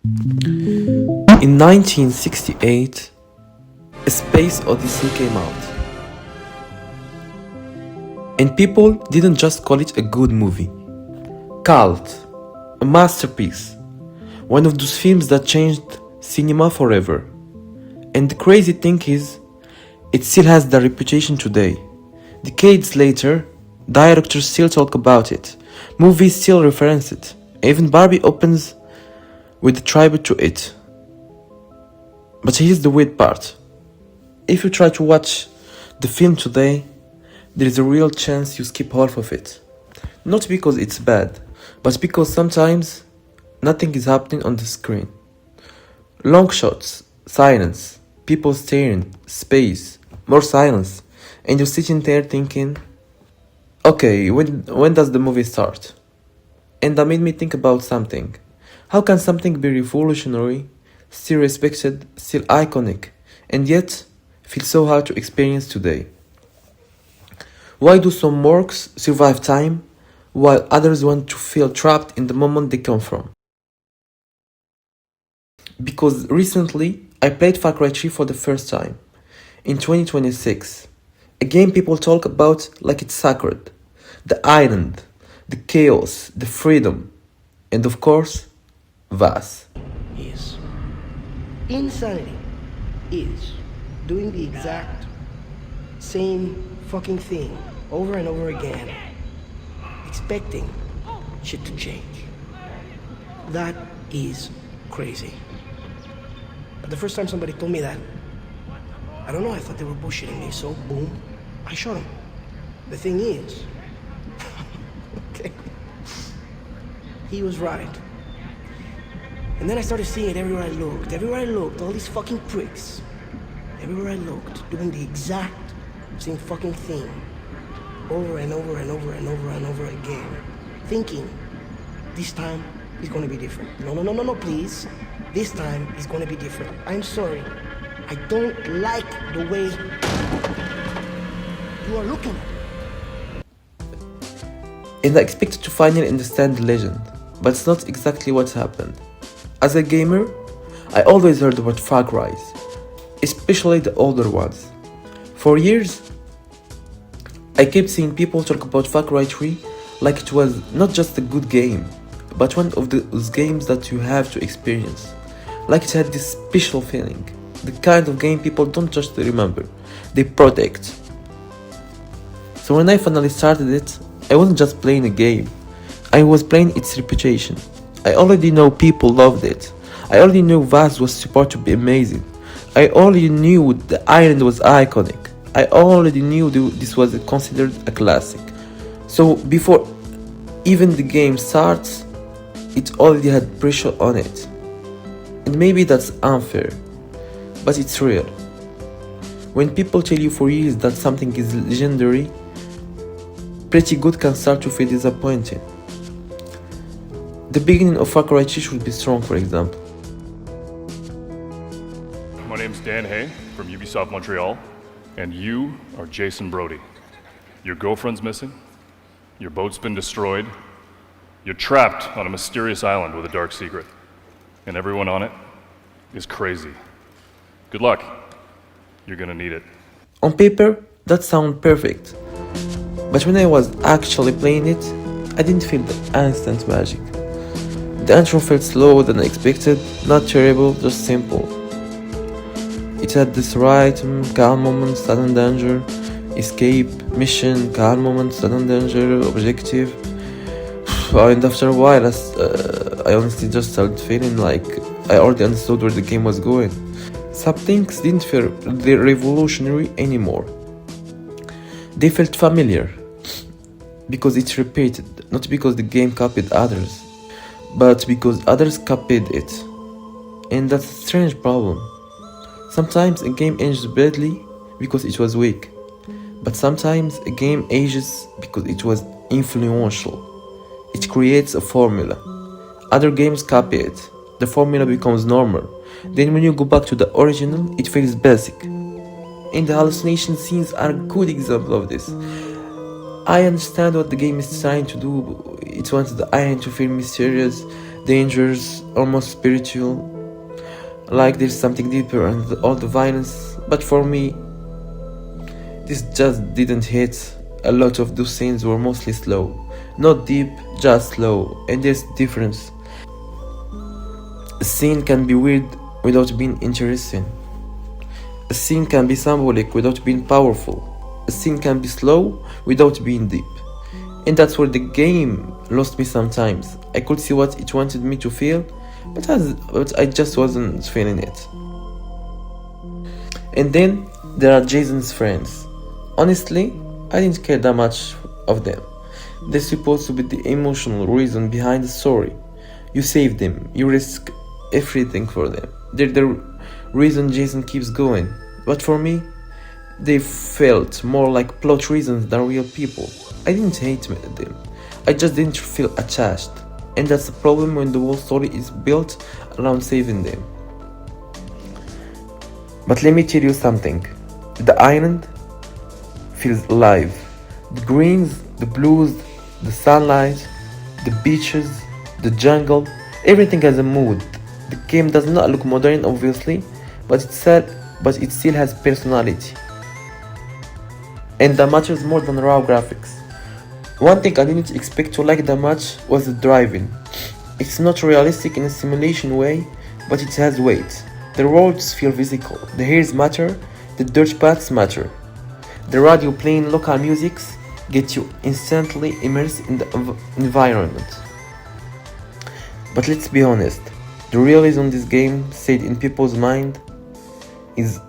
In 1968, A Space Odyssey came out. And people didn't just call it a good movie. Cult, a masterpiece, one of those films that changed cinema forever. And the crazy thing is, it still has that reputation today. Decades later, directors still talk about it, movies still reference it, even Barbie opens with a tribute to it. But here's the weird part. If you try to watch the film today, there is a real chance you skip half of it. Not because it's bad, but because sometimes nothing is happening on the screen. Long shots, silence, people staring, space, more silence, and you're sitting there thinking, okay, when does the movie start? And that made me think about something. How can something be revolutionary, still respected, still iconic, and yet feel so hard to experience today? Why do some works survive time, while others want to feel trapped in the moment they come from? Because recently, I played Far Cry 3 for the first time, in 2026. A game people talk about like it's sacred. The island, the chaos, the freedom, and of course, Vas. Is insanity is doing the exact same fucking thing over and over again, expecting shit to change. That is crazy. But the first time somebody told me that, I don't know, I thought they were bullshitting me, so boom, I shot him. The thing is, okay, he was right. And then I started seeing it everywhere I looked, all these fucking pricks, everywhere I looked, doing the exact same fucking thing, over and over and over and over and over again, thinking, this time is gonna be different. No, please. This time is gonna be different. I'm sorry. I don't like the way you are looking at it. And I expected to finally understand the legend, but it's not exactly what happened. As a gamer, I always heard about Far Cry's, especially the older ones. For years, I kept seeing people talk about Far Cry 3 like it was not just a good game, but one of those games that you have to experience. Like it had this special feeling, the kind of game people don't just remember, they protect. So when I finally started it, I wasn't just playing a game, I was playing its reputation. I already know people loved it. I already knew Vaz was supposed to be amazing. I already knew the island was iconic. I already knew this was considered a classic. So before even the game starts, it already had pressure on it. And maybe that's unfair, but it's real. When people tell you for years that something is legendary, pretty good can start to feel disappointing. The beginning of Far Cry 3 should be strong, for example. My name's Dan Hay from Ubisoft Montreal, and you are Jason Brody. Your girlfriend's missing, your boat's been destroyed, you're trapped on a mysterious island with a dark secret, and everyone on it is crazy. Good luck. You're gonna need it. On paper, that sounds perfect. But when I was actually playing it, I didn't feel the instant magic. The intro felt slower than I expected, not terrible, just simple. It had this rhythm, calm moments, sudden danger, escape, mission, calm moments, sudden danger, objective. And after a while, I honestly just started feeling like I already understood where the game was going. Some things didn't feel revolutionary anymore. They felt familiar, because it's repeated, not because the game copied others, but because others copied it. And that's a strange problem. Sometimes a game ages badly because it was weak, but sometimes a game ages because it was influential. It creates a formula. Other games copy it. The formula becomes normal. Then when you go back to the original, it feels basic. And the hallucination scenes are a good example of this. I understand what the game is trying to do. It wants the island to feel mysterious, dangerous, almost spiritual, like there's something deeper under all the violence. But for me, this just didn't hit. A lot of those scenes were mostly slow. Not deep, just slow. And there's a difference. A scene can be weird without being interesting. A scene can be symbolic without being powerful. A scene can be slow without being deep. And that's where the game lost me sometimes. I could see what it wanted me to feel, but I just wasn't feeling it. And then there are Jason's friends. Honestly, I didn't care that much of them. They're supposed to be the emotional reason behind the story. You save them, you risk everything for them. They're the reason Jason keeps going. But for me, they felt more like plot reasons than real people. I didn't hate them, I just didn't feel attached. And that's the problem when the whole story is built around saving them. But let me tell you something. The island feels alive. The greens, the blues, the sunlight, the beaches, the jungle, everything has a mood. The game does not look modern, obviously, but it still has personality. And that matters more than raw graphics. One thing I didn't expect to like that much was the driving. It's not realistic in a simulation way, but it has weight. The roads feel physical, the hills matter, the dirt paths matter. The radio playing local musics get you instantly immersed in the environment. But let's be honest, the realism this game stayed in people's mind is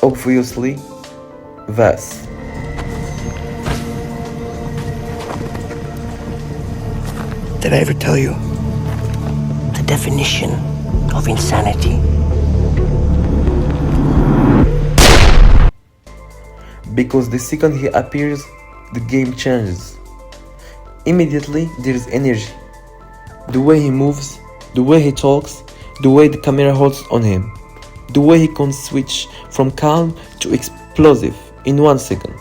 obviously vast. Did I ever tell you the definition of insanity? Because the second he appears, the game changes. Immediately there is energy. The way he moves, the way he talks, the way the camera holds on him, the way he can switch from calm to explosive in 1 second.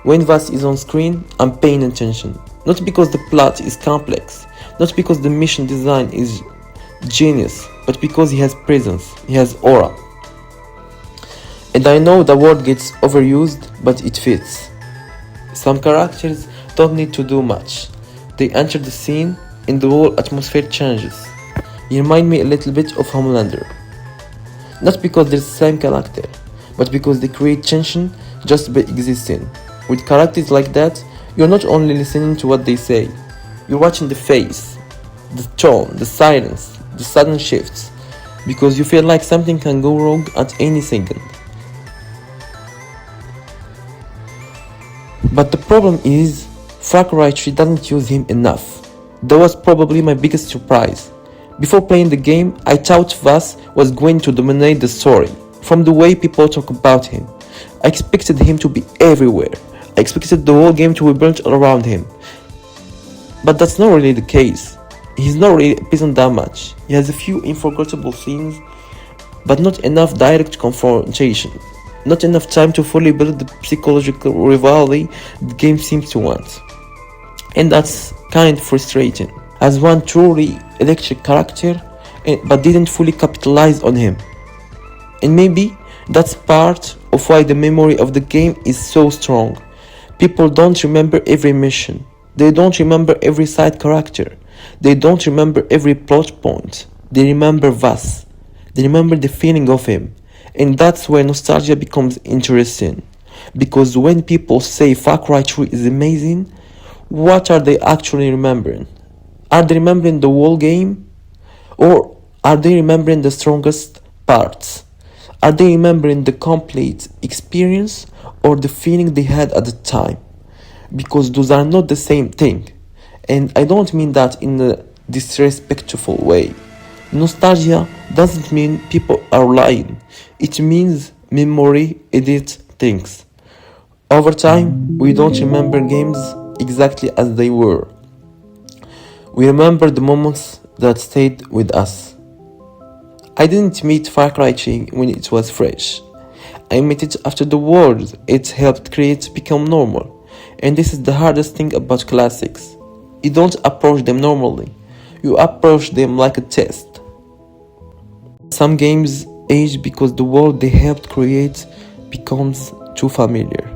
When Vas is on screen, I'm paying attention. Not because the plot is complex, not because the mission design is genius, but because he has presence, he has aura. And I know the word gets overused, but it fits. Some characters don't need to do much. They enter the scene and the whole atmosphere changes. You remind me a little bit of Homelander. Not because they're the same character, but because they create tension just by existing. With characters like that, you're not only listening to what they say, you're watching the face, the tone, the silence, the sudden shifts, because you feel like something can go wrong at any second. But the problem is, Far Cry 3 doesn't use him enough. That was probably my biggest surprise. Before playing the game, I thought Vas was going to dominate the story, from the way people talk about him. I expected him to be everywhere. I expected the whole game to be built around him. But that's not really the case. He's not really present that much. He has a few unforgettable scenes, but not enough direct confrontation. Not enough time to fully build the psychological rivalry the game seems to want. And that's kind of frustrating, as one truly electric character, but didn't fully capitalize on him. And maybe that's part of why the memory of the game is so strong. People don't remember every mission. They don't remember every side character. They don't remember every plot point. They remember Vas. They remember the feeling of him. And that's where nostalgia becomes interesting. Because when people say Far Cry 3 is amazing, what are they actually remembering? Are they remembering the whole game? Or are they remembering the strongest parts? Are they remembering the complete experience or the feeling they had at the time? Because those are not the same thing. And I don't mean that in a disrespectful way. Nostalgia doesn't mean people are lying. It means memory edits things. Over time, we don't remember games exactly as they were. We remember the moments that stayed with us. I didn't meet Far Cry 3 when it was fresh. I met it after the world it helped create become normal. And this is the hardest thing about classics. You don't approach them normally. You approach them like a test. Some games age because the world they helped create becomes too familiar.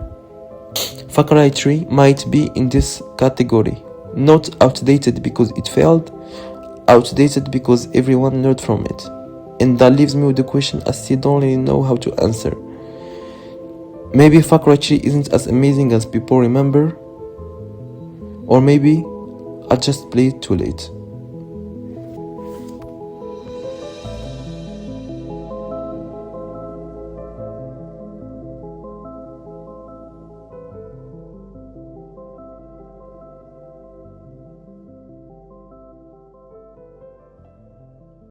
Far Cry 3 might be in this category. Not outdated because it failed, outdated because everyone learned from it. And that leaves me with the question I still don't really know how to answer. Maybe Far Cry 3 isn't as amazing as people remember, or maybe I just played too late.